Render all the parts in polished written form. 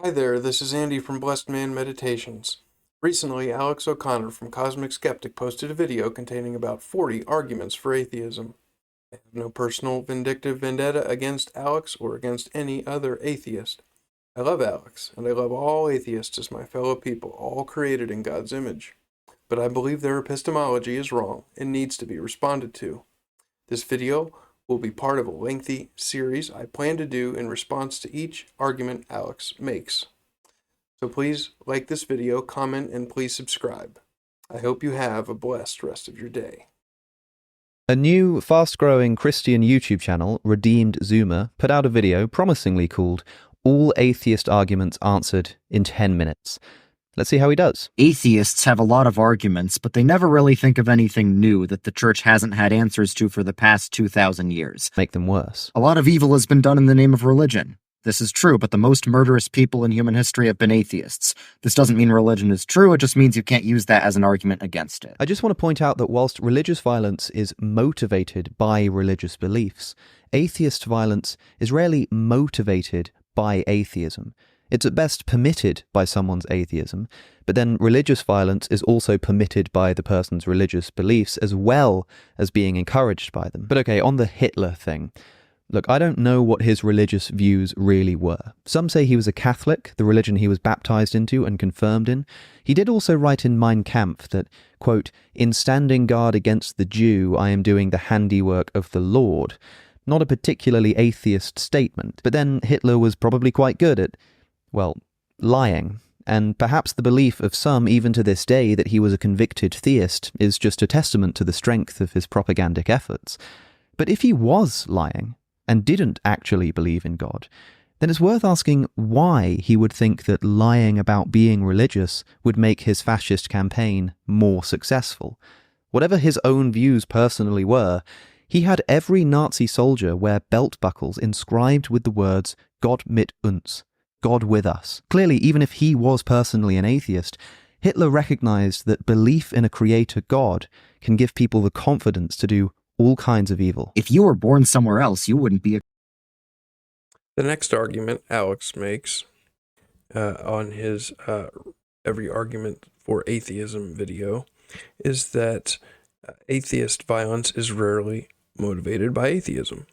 Hi there, this is Andy from Blessed Man Meditations. Recently, Alex O'Connor from Cosmic Skeptic posted a video containing about 40 arguments for atheism. I have no personal vindictive vendetta against Alex or against any other atheist. I love Alex, and I love all atheists as my fellow people, all created in God's image. But I believe their epistemology is wrong and needs to be responded to. This video will be part of a lengthy series I plan to do in response to each argument Alex makes. So please like this video, comment, and please subscribe. I hope you have a blessed rest of your day. A new, fast-growing Christian YouTube channel, Redeemed Zoomer, put out a video promisingly called All Atheist Arguments Answered in 10 Minutes. Let's see how he does. Atheists have a lot of arguments, but they never really think of anything new that the church hasn't had answers to for the past 2,000 years. Make them worse. A lot of evil has been done in the name of religion. This is true, but the most murderous people in human history have been atheists. This doesn't mean religion is true, it just means you can't use that as an argument against it. I just want to point out that whilst religious violence is motivated by religious beliefs, atheist violence is rarely motivated by atheism. It's at best permitted by someone's atheism, but then religious violence is also permitted by the person's religious beliefs as well as being encouraged by them. But okay, on the Hitler thing. Look, I don't know what his religious views really were. Some say he was a Catholic, the religion he was baptized into and confirmed in. He did also write in Mein Kampf that, quote, "In standing guard against the Jew, I am doing the handiwork of the Lord." Not a particularly atheist statement, but then Hitler was probably quite good at, well, lying. And perhaps the belief of some, even to this day, that he was a convicted theist is just a testament to the strength of his propagandic efforts. But if he was lying, and didn't actually believe in God, then it's worth asking why he would think that lying about being religious would make his fascist campaign more successful. Whatever his own views personally were, he had every Nazi soldier wear belt buckles inscribed with the words "Gott mit uns," God with us. Clearly, even if he was personally an atheist, Hitler recognized that belief in a creator God can give people the confidence to do all kinds of evil. If you were born somewhere else, you wouldn't be a... The next argument Alex makes on his Every Argument for Atheism video is that atheist violence is rarely motivated by atheism.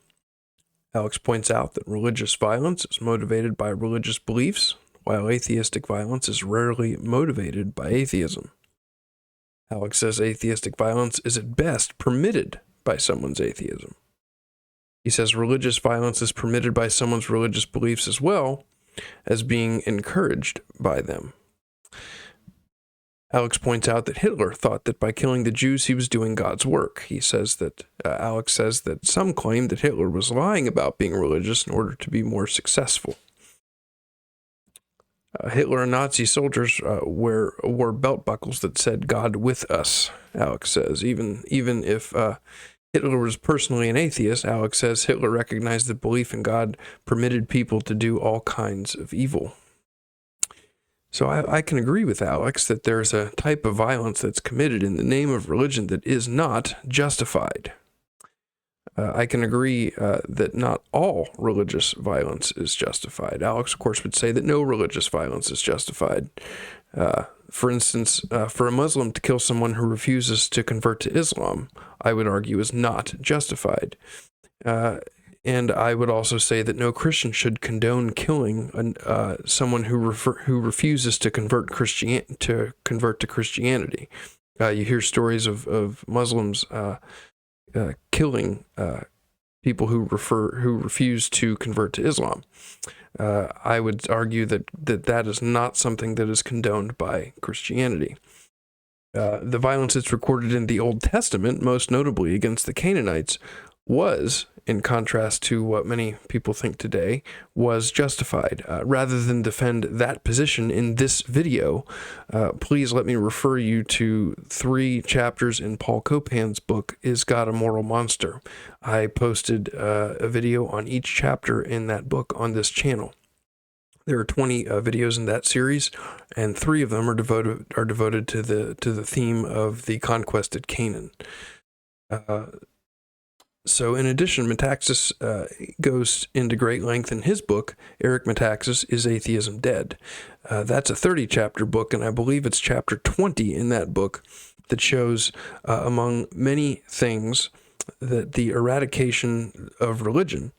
Alex points out that religious violence is motivated by religious beliefs, while atheistic violence is rarely motivated by atheism. Alex says atheistic violence is at best permitted by someone's atheism. He says religious violence is permitted by someone's religious beliefs as well as being encouraged by them. Alex points out that Hitler thought that by killing the Jews he was doing God's work. He says that Alex says that some claim that Hitler was lying about being religious in order to be more successful. Hitler and Nazi soldiers wore belt buckles that said "God with us," Alex says. Even if Hitler was personally an atheist, Alex says Hitler recognized that belief in God permitted people to do all kinds of evil. So I can agree with Alex that there's a type of violence that's committed in the name of religion that is not justified. I can agree that not all religious violence is justified. Alex, of course, would say that no religious violence is justified. For instance, for a Muslim to kill someone who refuses to convert to Islam, I would argue is not justified. And I would also say that no Christian should condone killing someone who refuses to convert to Christianity. You hear stories of Muslims killing people who refuse to convert to Islam. I would argue that is not something that is condoned by Christianity. The violence that's recorded in the Old Testament, most notably against the Canaanites, was, in contrast to what many people think today, was justified. Rather than defend that position in this video, please let me refer you to 3 chapters in Paul Copan's book, Is God a Moral Monster? I posted a video on each chapter in that book on this channel. There are 20 videos in that series, and 3 of them are devoted to the theme of the conquest at Canaan. So in addition, Metaxas goes into great length in his book, Eric Metaxas, Is Atheism Dead? That's a 30-chapter book, and I believe it's chapter 20 in that book that shows, among many things, that the eradication of religion,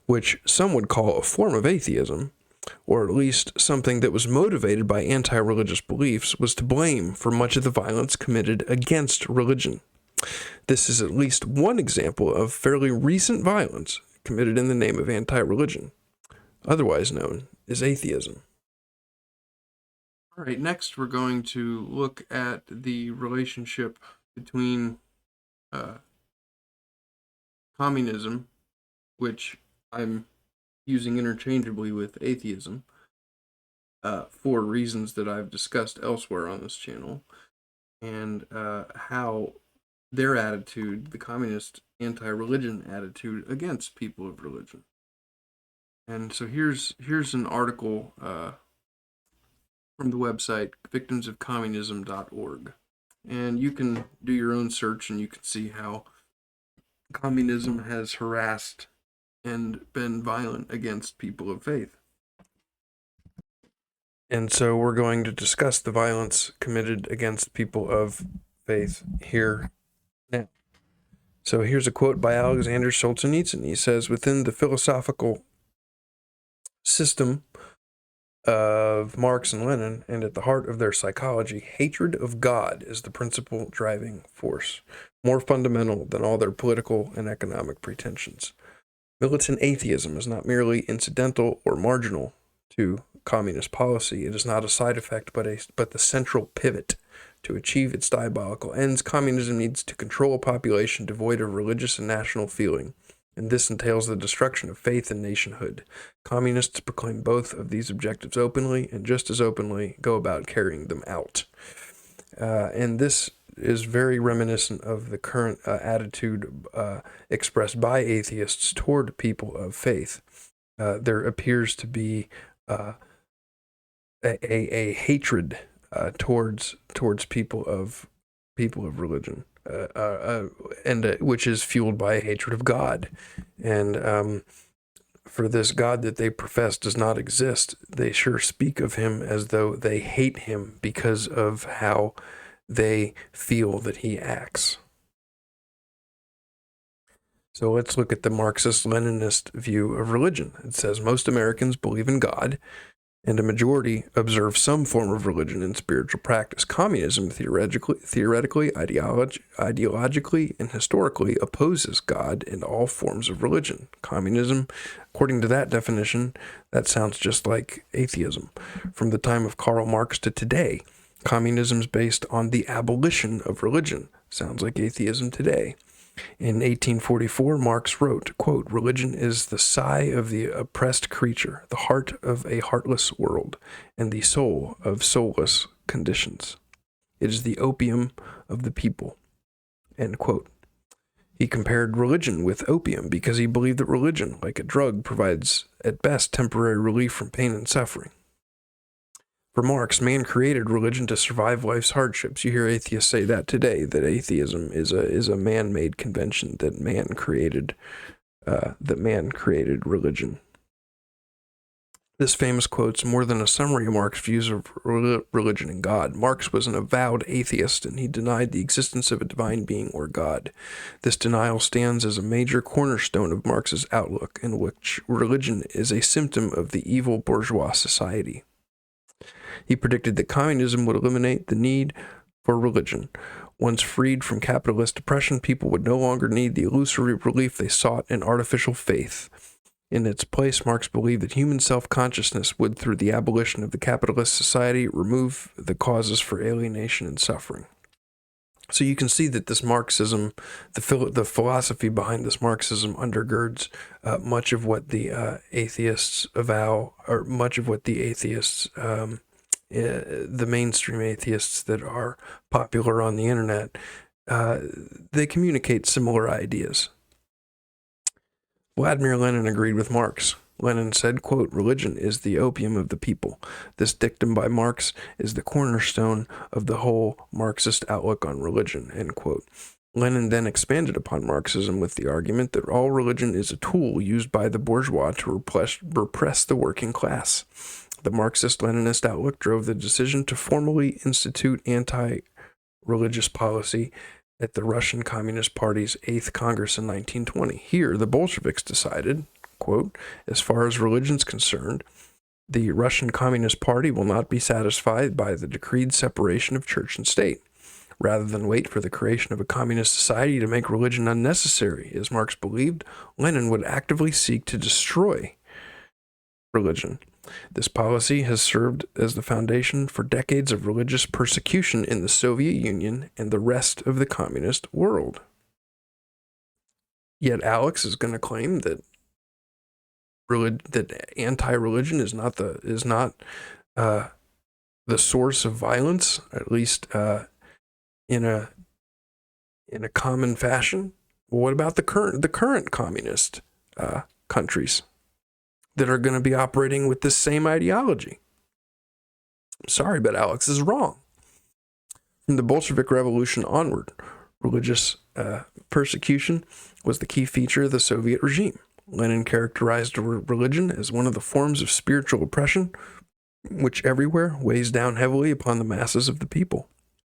which some would call a form of atheism, or at least something that was motivated by anti-religious beliefs, was to blame for much of the violence committed against religion. This is at least one example of fairly recent violence committed in the name of anti-religion, otherwise known as atheism. All right, next we're going to look at the relationship between communism, which I'm using interchangeably with atheism, for reasons that I've discussed elsewhere on this channel, and how their attitude, the communist anti-religion attitude against people of religion. And so here's an article from the website victimsofcommunism.org. And you can do your own search and you can see how communism has harassed and been violent against people of faith. And so we're going to discuss the violence committed against people of faith here now. So here's a quote by Alexander Solzhenitsyn. He says, within the philosophical system of Marx and Lenin, and at the heart of their psychology, hatred of God is the principal driving force, more fundamental than all their political and economic pretensions. Militant atheism is not merely incidental or marginal to communist policy. It is not a side effect, but the central pivot. To achieve its diabolical ends, communism needs to control a population devoid of religious and national feeling, and this entails the destruction of faith and nationhood. Communists proclaim both of these objectives openly, and just as openly go about carrying them out. And this is very reminiscent of the current attitude expressed by atheists toward people of faith. There appears to be a hatred towards people of religion, and which is fueled by a hatred of God. And for this God that they profess does not exist, they sure speak of him as though they hate him because of how they feel that he acts. So let's look at the Marxist-Leninist view of religion. It says most Americans believe in God, and a majority observe some form of religion and spiritual practice. Communism theoretically, ideologically, and historically opposes God and all forms of religion. Communism, according to that definition, that sounds just like atheism. From the time of Karl Marx to today, communism is based on the abolition of religion. Sounds like atheism today. In 1844, Marx wrote, quote, religion is the sigh of the oppressed creature, the heart of a heartless world, and the soul of soulless conditions. It is the opium of the people, end quote. He compared religion with opium because he believed that religion, like a drug, provides at best temporary relief from pain and suffering. For Marx, man created religion to survive life's hardships. You hear atheists say that today, that atheism is a man-made convention, that man created religion. This famous quote's more than a summary of Marx's views of religion and God. Marx was an avowed atheist, and he denied the existence of a divine being or God. This denial stands as a major cornerstone of Marx's outlook, in which religion is a symptom of the evil bourgeois society. He predicted that communism would eliminate the need for religion. Once freed from capitalist oppression, people would no longer need the illusory relief they sought in artificial faith. In its place, Marx believed that human self-consciousness would, through the abolition of the capitalist society, remove the causes for alienation and suffering. So you can see that this Marxism, the philosophy behind this Marxism undergirds much of what the atheists avow, or much of what the atheists, the mainstream atheists that are popular on the internet, they communicate similar ideas. Vladimir Lenin agreed with Marx. Lenin said, quote, religion is the opium of the people. This dictum by Marx is the cornerstone of the whole Marxist outlook on religion, end quote. Lenin then expanded upon Marxism with the argument that all religion is a tool used by the bourgeois to repress the working class. The Marxist-Leninist outlook drove the decision to formally institute anti-religious policy at the Russian Communist Party's 8th Congress in 1920. Here, the Bolsheviks decided, quote, as far as religion's concerned, the Russian Communist Party will not be satisfied by the decreed separation of church and state. Rather than wait for the creation of a communist society to make religion unnecessary, as Marx believed, Lenin would actively seek to destroy religion. This policy has served as the foundation for decades of religious persecution in the Soviet Union and the rest of the communist world. Yet Alex is going to claim that anti-religion is not the source of violence, at least in a common fashion. Well, what about the current communist countries that are going to be operating with this same ideology? I'm sorry, but Alex is wrong. From the Bolshevik Revolution onward, religious persecution was the key feature of the Soviet regime. Lenin characterized religion as one of the forms of spiritual oppression, which everywhere weighs down heavily upon the masses of the people.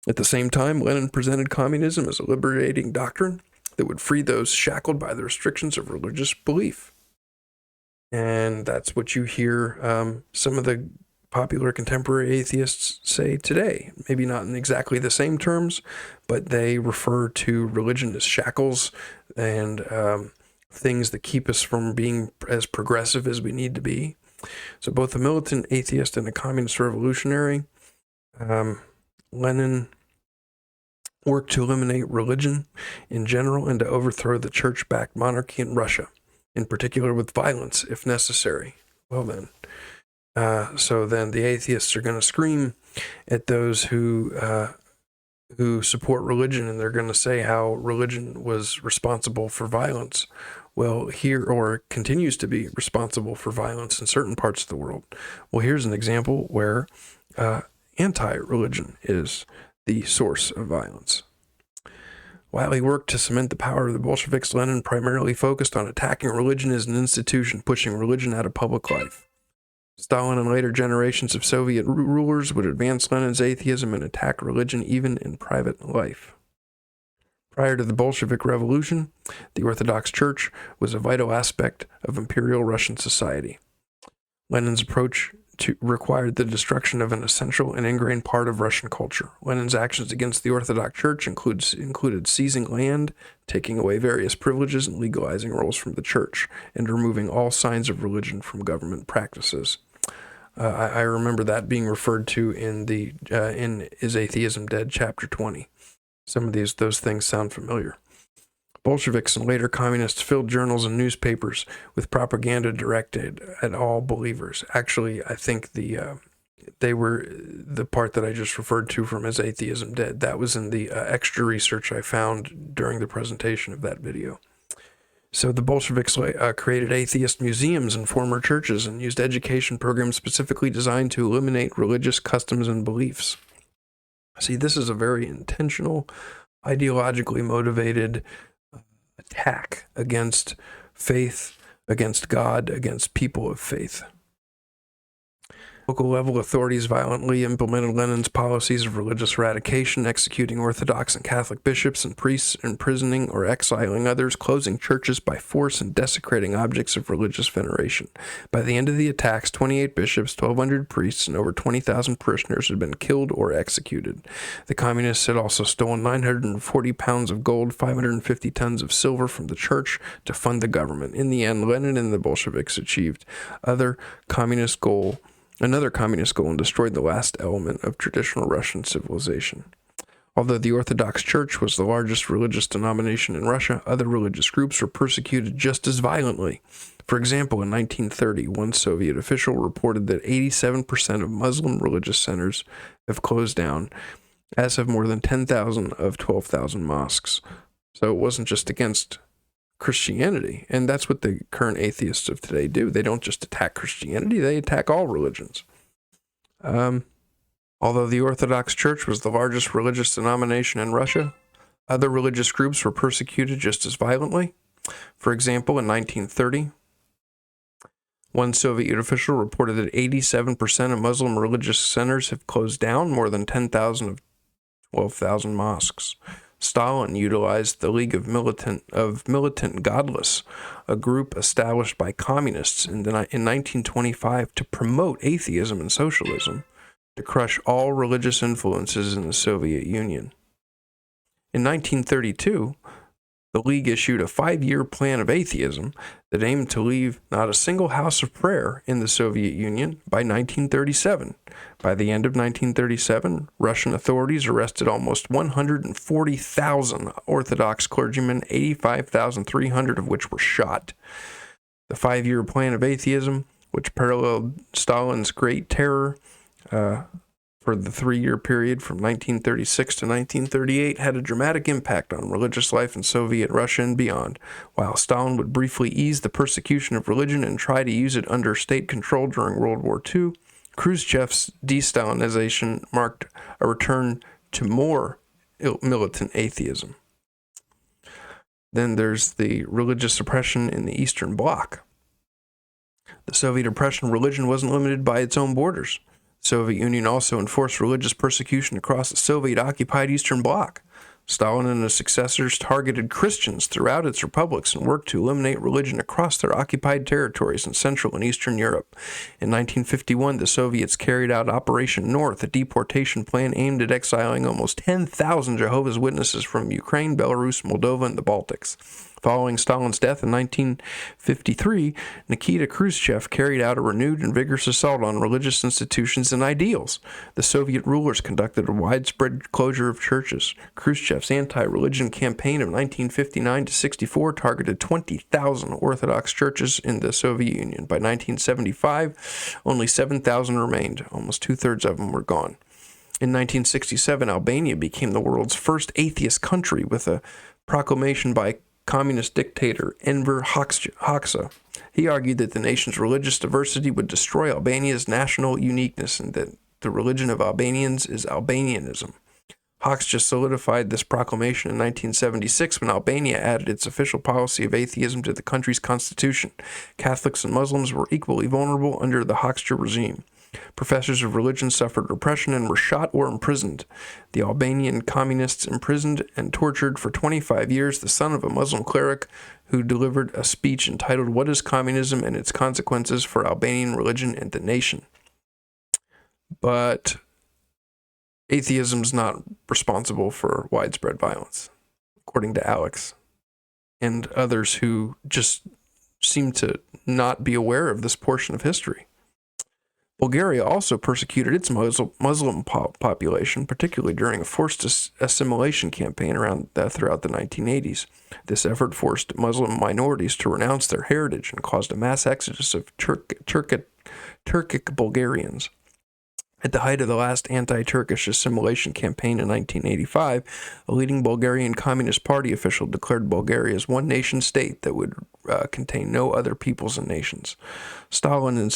At the same time, Lenin presented communism as a liberating doctrine that would free those shackled by the restrictions of religious belief. And that's what you hear some of the popular contemporary atheists say today. Maybe not in exactly the same terms, but they refer to religion as shackles and things that keep us from being as progressive as we need to be. So both a militant atheist and a communist revolutionary, Lenin worked to eliminate religion in general and to overthrow the church-backed monarchy in Russia, in particular with violence, if necessary. Well then, so then the atheists are going to scream at those who support religion, and they're going to say how religion was responsible for violence. Well, or continues to be responsible for violence in certain parts of the world. Well, here's an example where anti-religion is the source of violence. While he worked to cement the power of the Bolsheviks, Lenin primarily focused on attacking religion as an institution, pushing religion out of public life. Stalin and later generations of Soviet rulers would advance Lenin's atheism and attack religion even in private life. Prior to the Bolshevik Revolution, the Orthodox Church was a vital aspect of Imperial Russian society. Lenin's approach required the destruction of an essential and ingrained part of Russian culture. Lenin's actions against the Orthodox Church included seizing land, taking away various privileges, and legalizing roles from the church, and removing all signs of religion from government practices. I remember that being referred to in Is Atheism Dead? Chapter 20. Some of those things sound familiar. Bolsheviks and later communists filled journals and newspapers with propaganda directed at all believers. Actually, I think they were the part that I just referred to from Is Atheism Dead? That was in the extra research I found during the presentation of that video. So the Bolsheviks created atheist museums in former churches and used education programs specifically designed to eliminate religious customs and beliefs. See, this is a very intentional, ideologically motivated attack against faith, against God, against people of faith. Local level authorities violently implemented Lenin's policies of religious eradication, executing Orthodox and Catholic bishops and priests, imprisoning or exiling others, closing churches by force, and desecrating objects of religious veneration. By the end of the attacks, 28 bishops, 1,200 priests, and over 20,000 parishioners had been killed or executed. The communists had also stolen 940 pounds of gold, 550 tons of silver from the church to fund the government. In the end, Lenin and the Bolsheviks achieved another communist goal and destroyed the last element of traditional Russian civilization. Although the Orthodox Church was the largest religious denomination in Russia, other religious groups were persecuted just as violently. For example, in 1930, one Soviet official reported that 87% of Muslim religious centers have closed down, as have more than 10,000 of 12,000 mosques. So it wasn't just against Christianity, and that's what the current atheists of today do. They don't just attack Christianity, they attack all religions. Although the Orthodox Church was the largest religious denomination in Russia, Other religious groups were persecuted just as violently. For example, in 1930, one Soviet official reported that 87% of Muslim religious centers have closed down, more than 10,000 of 12,000 mosques. Stalin utilized the League of Militant Godless, a group established by communists in 1925 to promote atheism and socialism, to crush all religious influences in the Soviet Union. In 1932, the League issued a 5-year plan of atheism that aimed to leave not a single house of prayer in the Soviet Union by 1937. By the end of 1937, Russian authorities arrested almost 140,000 Orthodox clergymen, 85,300 of which were shot. The 5-year plan of atheism, which paralleled Stalin's Great Terror for the 3-year period from 1936 to 1938, had a dramatic impact on religious life in Soviet Russia and beyond. While Stalin would briefly ease the persecution of religion and try to use it under state control during World War II, Khrushchev's de-Stalinization marked a return to more militant atheism. Then there's the religious oppression in the Eastern Bloc. The Soviet oppression of religion wasn't limited by its own borders. The Soviet Union also enforced religious persecution across the Soviet-occupied Eastern Bloc. Stalin and his successors targeted Christians throughout its republics and worked to eliminate religion across their occupied territories in Central and Eastern Europe. In 1951, the Soviets carried out Operation North, a deportation plan aimed at exiling almost 10,000 Jehovah's Witnesses from Ukraine, Belarus, Moldova, and the Baltics. Following Stalin's death in 1953, Nikita Khrushchev carried out a renewed and vigorous assault on religious institutions and ideals. The Soviet rulers conducted a widespread closure of churches. Khrushchev's anti-religion campaign of 1959 to 64 targeted 20,000 Orthodox churches in the Soviet Union. By 1975, only 7,000 remained. Almost two-thirds of them were gone. In 1967, Albania became the world's first atheist country with a proclamation by communist dictator Enver Hoxha. He argued that the nation's religious diversity would destroy Albania's national uniqueness and that the religion of Albanians is Albanianism. Hoxha solidified this proclamation in 1976 when Albania added its official policy of atheism to the country's constitution. Catholics and Muslims were equally vulnerable under the Hoxha regime. Professors of religion suffered repression and were shot or imprisoned. The Albanian communists imprisoned and tortured for 25 years the son of a Muslim cleric who delivered a speech entitled "What is Communism and Its Consequences for Albanian Religion and the Nation?" But atheism is not responsible for widespread violence, according to Alex and others who just seem to not be aware of this portion of history. Bulgaria also persecuted its Muslim population, particularly during a forced assimilation campaign throughout the 1980s. This effort forced Muslim minorities to renounce their heritage and caused a mass exodus of Turkic Bulgarians. At the height of the last anti-Turkish assimilation campaign in 1985, a leading Bulgarian Communist Party official declared Bulgaria as one nation state that would contain no other peoples and nations. Stalin and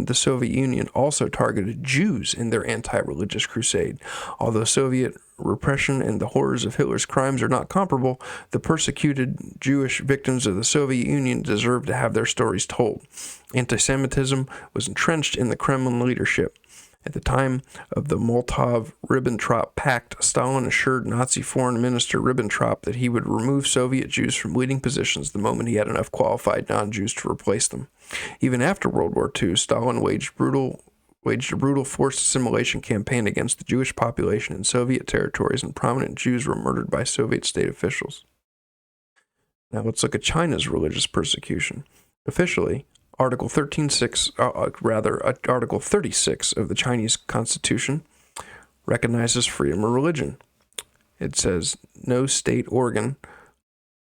the Soviet Union also targeted Jews in their anti-religious crusade. Although Soviet repression and the horrors of Hitler's crimes are not comparable, the persecuted Jewish victims of the Soviet Union deserve to have their stories told. Anti-Semitism was entrenched in the Kremlin leadership. At the time of the Molotov-Ribbentrop Pact, Stalin assured Nazi Foreign Minister Ribbentrop that he would remove Soviet Jews from leading positions the moment he had enough qualified non-Jews to replace them. Even after World War II, Stalin waged a brutal forced assimilation campaign against the Jewish population in Soviet territories, and prominent Jews were murdered by Soviet state officials. Now let's look at China's religious persecution. Officially, Article 36 of the Chinese Constitution recognizes freedom of religion. It says, no state organ,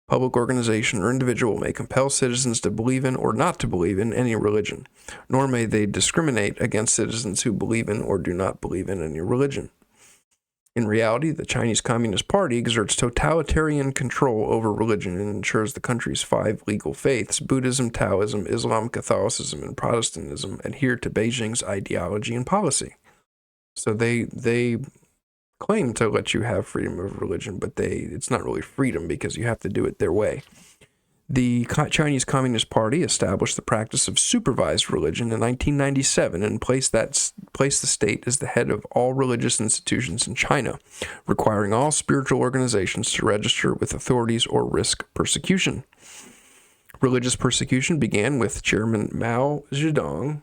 public organization, or individual may compel citizens to believe in or not to believe in any religion, nor may they discriminate against citizens who believe in or do not believe in any religion. In reality, the Chinese Communist Party exerts totalitarian control over religion and ensures the country's 5 legal faiths, Buddhism, Taoism, Islam, Catholicism, and Protestantism, adhere to Beijing's ideology and policy. So they claim to let you have freedom of religion, but it's not really freedom because you have to do it their way. The Chinese Communist Party established the practice of supervised religion in 1997 and placed the state as the head of all religious institutions in China, requiring all spiritual organizations to register with authorities or risk persecution. Religious persecution began with Chairman Mao Zedong,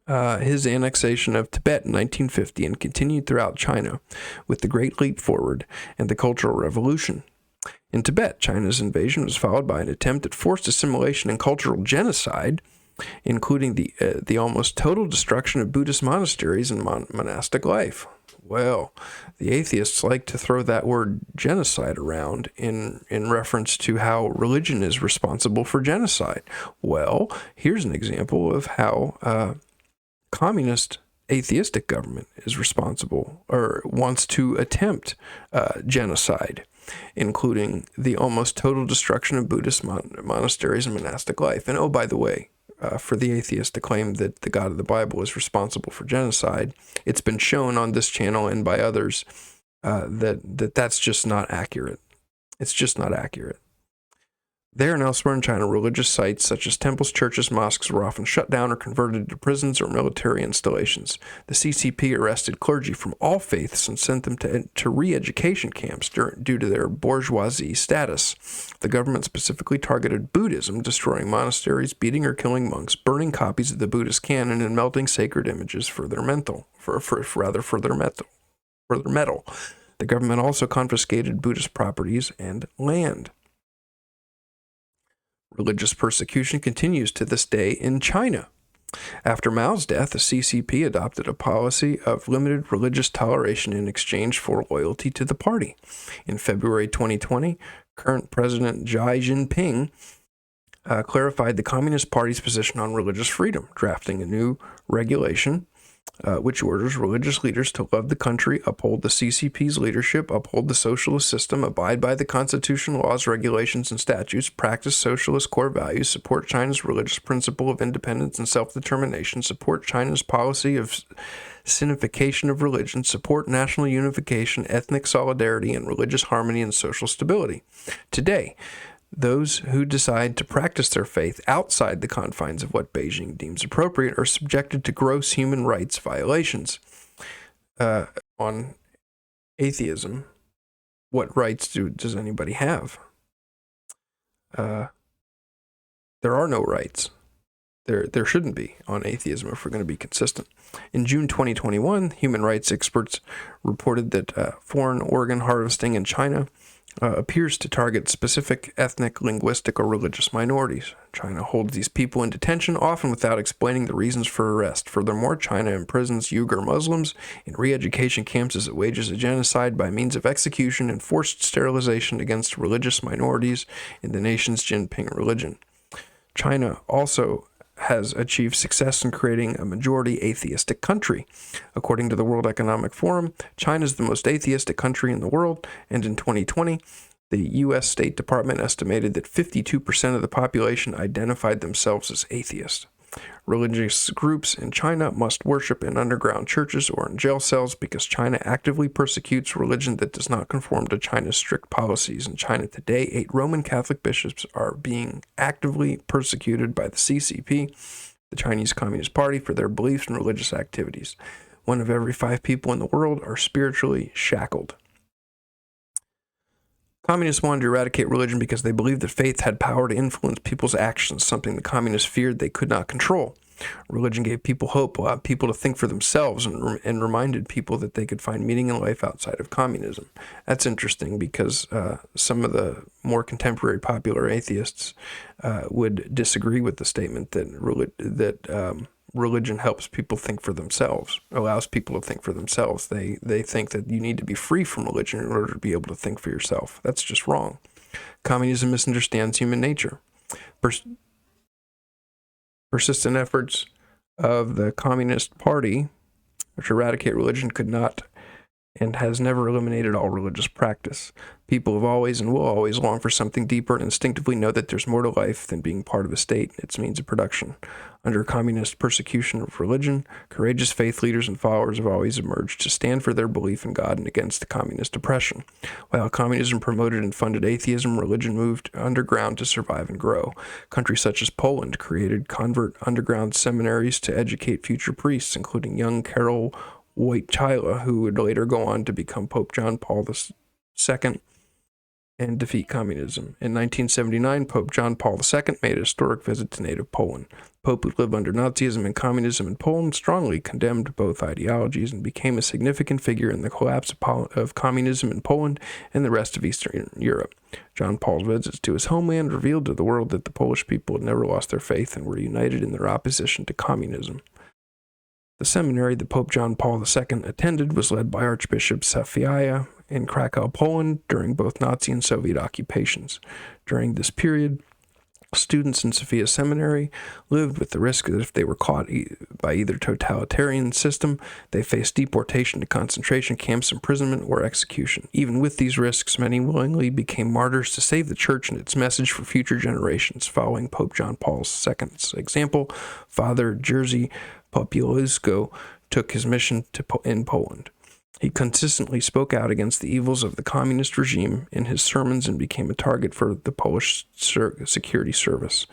his annexation of Tibet in 1950, and continued throughout China with the Great Leap Forward and the Cultural Revolution. In Tibet, China's invasion was followed by an attempt at forced assimilation and cultural genocide, including the almost total destruction of Buddhist monasteries and monastic life. Well, the atheists like to throw that word genocide around in reference to how religion is responsible for genocide. Well, here's an example of how communist atheistic government is responsible or wants to attempt genocide, including the almost total destruction of Buddhist monasteries and monastic life. And oh, by the way, for the atheist to claim that the God of the Bible is responsible for genocide, it's been shown on this channel and by others that's just not accurate. It's just not accurate. There and elsewhere in China, religious sites such as temples, churches, mosques were often shut down or converted into prisons or military installations. The CCP arrested clergy from all faiths and sent them to re-education camps due to their bourgeoisie status. The government specifically targeted Buddhism, destroying monasteries, beating or killing monks, burning copies of the Buddhist canon, and melting sacred images for their metal. The government also confiscated Buddhist properties and land. Religious persecution continues to this day in China. After Mao's death, the CCP adopted a policy of limited religious toleration in exchange for loyalty to the party. In February 2020, current President Xi Jinping clarified the Communist Party's position on religious freedom, drafting a new regulation which orders religious leaders to love the country, uphold the CCP's leadership, uphold the socialist system, abide by the constitution, laws, regulations, and statutes, practice socialist core values, support China's religious principle of independence and self-determination, support China's policy of sinification of religion, support national unification, ethnic solidarity, and religious harmony and social stability. Today, those who decide to practice their faith outside the confines of what Beijing deems appropriate are subjected to gross human rights violations. On atheism, what rights does anybody have? There are no rights. There shouldn't be on atheism if we're going to be consistent. In June 2021, human rights experts reported that foreign organ harvesting in China appears to target specific ethnic, linguistic, or religious minorities. China holds these people in detention, often without explaining the reasons for arrest. Furthermore, China imprisons Uyghur Muslims in re-education camps as it wages a genocide by means of execution and forced sterilization against religious minorities in the nation's Jinping religion. China also has achieved success in creating a majority atheistic country. According to the World Economic Forum, China is the most atheistic country in the world, and in 2020, the U.S. State Department estimated that 52% of the population identified themselves as atheist. Religious groups in China must worship in underground churches or in jail cells because China actively persecutes religion that does not conform to China's strict policies. In China today, 8 Roman Catholic bishops are being actively persecuted by the CCP, the Chinese Communist Party, for their beliefs and religious activities. 1 of every 5 people in the world are spiritually shackled. Communists wanted to eradicate religion because they believed that faith had power to influence people's actions, something the communists feared they could not control. Religion gave people hope, allowed people to think for themselves, and reminded people that they could find meaning in life outside of communism. That's interesting because some of the more contemporary popular atheists would disagree with the statement that religion helps people think for themselves, allows people to think for themselves. They think that you need to be free from religion in order to be able to think for yourself. That's just wrong. Communism misunderstands human nature. Persistent efforts of the Communist Party to eradicate religion could not and has never eliminated all religious practice. People have always and will always long for something deeper and instinctively know that there's more to life than being part of a state and its means of production. Under communist persecution of religion, courageous faith leaders and followers have always emerged to stand for their belief in God and against the communist oppression. While communism promoted and funded atheism, religion moved underground to survive and grow. Countries such as Poland created convert underground seminaries to educate future priests, including young Karol Wojtyla, who would later go on to become Pope John Paul II and defeat communism. In 1979, Pope John Paul II made a historic visit to native Poland. The Pope, who lived under Nazism and communism in Poland, strongly condemned both ideologies and became a significant figure in the collapse of communism in Poland and the rest of Eastern Europe. John Paul's visits to his homeland revealed to the world that the Polish people had never lost their faith and were united in their opposition to communism. The seminary that Pope John Paul II attended was led by Archbishop Safia in Krakow, Poland, during both Nazi and Soviet occupations. During this period, students in Sofia Seminary lived with the risk that if they were caught by either totalitarian system, they faced deportation to concentration camps, imprisonment, or execution. Even with these risks, many willingly became martyrs to save the church and its message for future generations. Following Pope John Paul II's example, Father Jerzy Popieluszko took his mission in Poland. He consistently spoke out against the evils of the communist regime in his sermons and became a target for the Polish security service.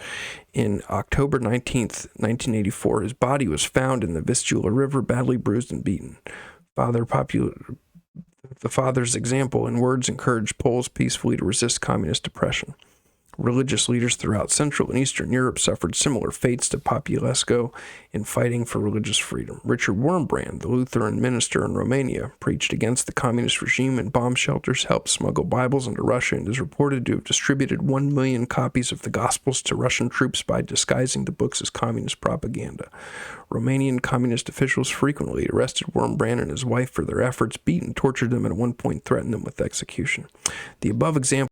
In October 19th, 1984, his body was found in the Vistula River, badly bruised and beaten. The father's example and words encouraged Poles peacefully to resist communist oppression. Religious leaders throughout Central and Eastern Europe suffered similar fates to Populescu in fighting for religious freedom. Richard Wurmbrand, the Lutheran minister in Romania, preached against the communist regime in bomb shelters, helped smuggle Bibles into Russia, and is reported to have distributed 1 million copies of the Gospels to Russian troops by disguising the books as communist propaganda. Romanian communist officials frequently arrested Wurmbrand and his wife for their efforts, beat and tortured them, and at one point threatened them with execution. The above examples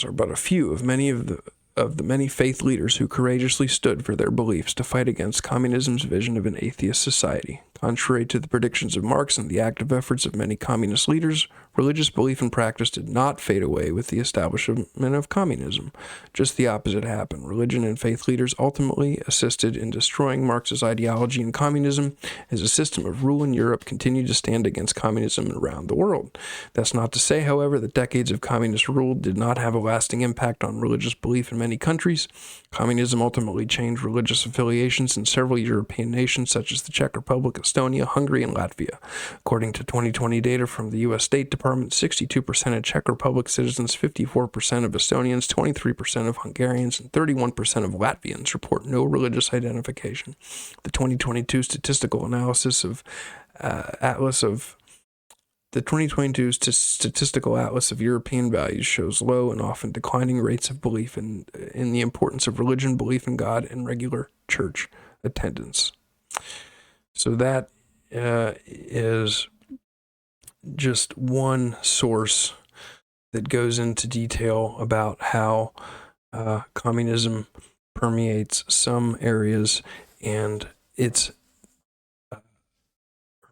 are but a few of the many faith leaders who courageously stood for their beliefs to fight against communism's vision of an atheist society. Contrary to the predictions of Marx and the active efforts of many communist leaders, religious belief and practice did not fade away with the establishment of communism. Just the opposite happened. Religion and faith leaders ultimately assisted in destroying Marx's ideology, and communism as a system of rule in Europe continued to stand against communism around the world. That's not to say, however, that decades of communist rule did not have a lasting impact on religious belief in many countries. Communism ultimately changed religious affiliations in several European nations such as the Czech Republic, Estonia, Hungary, and Latvia. According to 2020 data from the U.S. State Department, 62% of Czech Republic citizens, 54% of Estonians, 23% of Hungarians, and 31% of Latvians report no religious identification. The 2022 statistical Atlas of European Values shows low and often declining rates of belief in the importance of religion, belief in God, and regular church attendance. So that is just one source that goes into detail about how communism permeates some areas and its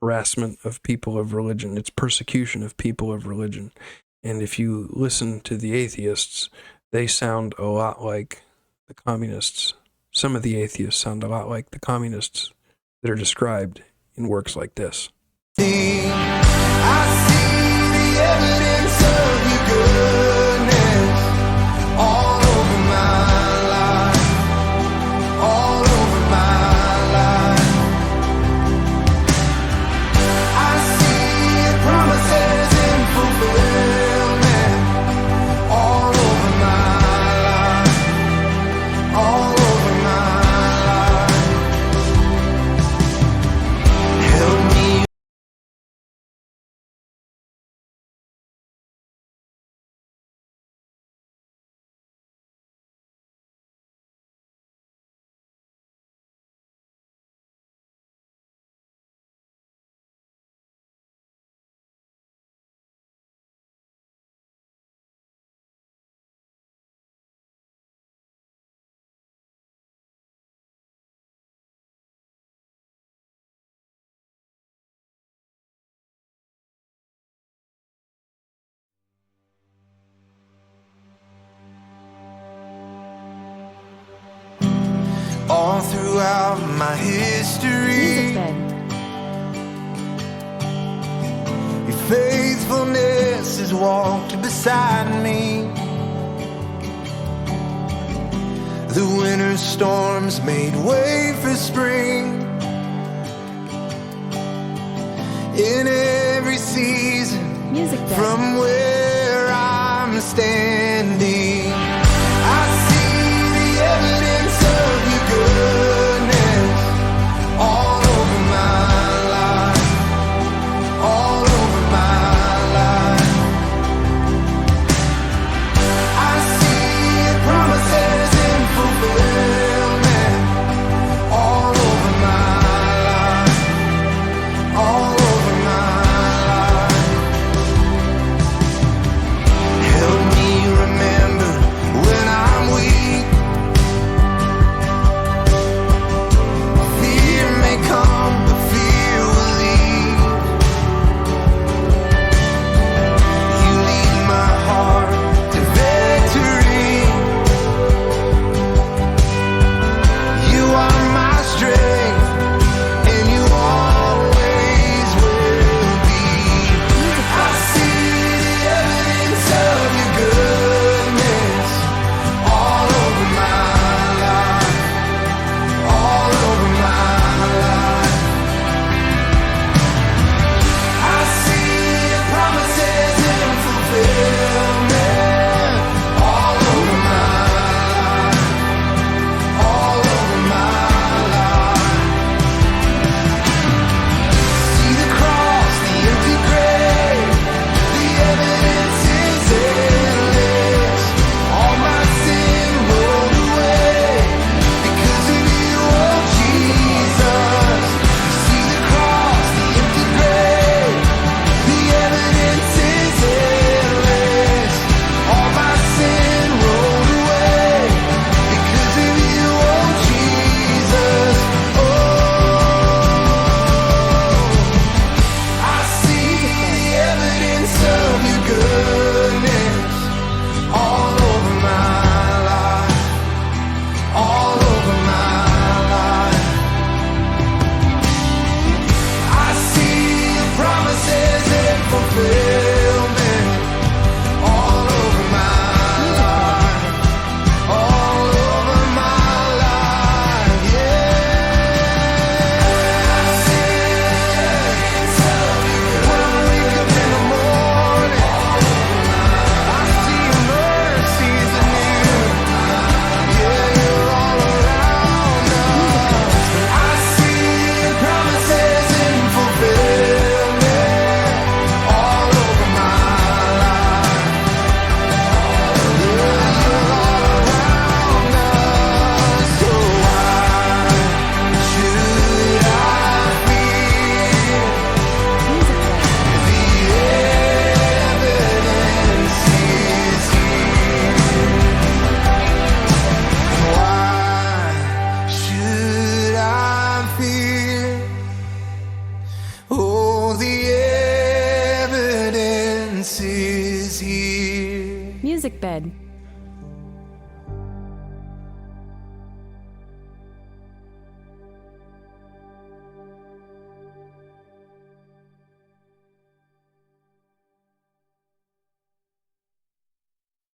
harassment of people of religion, its persecution of people of religion. And if you listen to the atheists, they sound a lot like the communists. Some of the atheists sound a lot like the communists that are described in works like this. I see the evidence of your good. has walked beside me. The winter storms made way for spring. In every season, Music Bed. from where I'm standing, I see the evidence of your goodness all over my life, all over my life. I see your promises in fulfillment all over my life, all over my life. Help me remember when I'm weak. Fear may come, but fear will leave. You lead my heart to victory. You are my strength, and you always will be. I see the evidence of your goodness all over my life, all over my life. I see your promises in fulfillment all over my life, all over my life. See the cross, the empty grave, the evidence is endless. All my sin rolled away because of you, oh Jesus. See the cross, the empty grave, the evidence is endless. All my sin rolled away because of you, oh Jesus. Oh, I see the evidence of your goodness all over my life, all over my life. I see your promises in fulfillment all over my life, all over my life. Yeah, I see the evidence of your goodness. When I wake up in the morning, I see your mercies anew. Yeah, you're all around us. I see your promises in fulfillment all over my life. Yeah, you're all around us. So why should I fear? The evidence is here. Why should I fear? Oh, the evidence is here. Music Bed.